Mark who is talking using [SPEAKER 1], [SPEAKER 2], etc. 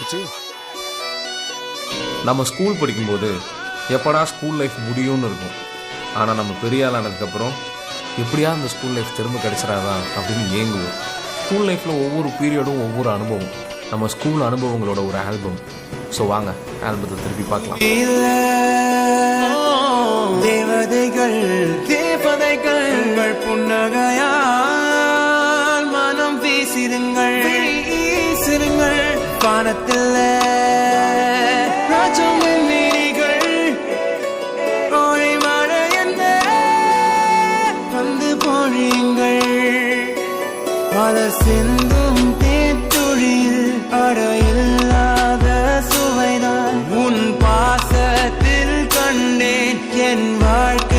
[SPEAKER 1] ஆயிடுச்சு.
[SPEAKER 2] நம்ம ஸ்கூல் படிக்கும்போது எப்படா ஸ்கூல் லைஃப் முடியும்னு இருக்கும். ஆனால் நம்ம பெரிய ஆள் ஆனதுக்கப்புறம் எப்படியா அந்த ஸ்கூல் லைஃப் திரும்ப கிடைச்சிடாதா அப்படின்னு ஏங்குவோம். ஸ்கூல் லைஃப்பில் ஒவ்வொரு பீரியடும் ஒவ்வொரு அனுபவம். நம்ம ஸ்கூல் அனுபவங்களோட ஒரு ஆல்பம். ஸோ வாங்க ஆல்பத்தை திருப்பி பார்க்கலாம்.
[SPEAKER 3] தேவதைகள் தேவதைகள் புன்னகையால் மனம் வீசிருங்கள் வீசிருங்கள் வானத்தில் சிந்தும் தேத்துழில் அடையில்லாத சுவைதான் உன் பாசத்தில் கண்டேன் என் வாழ்க்கை.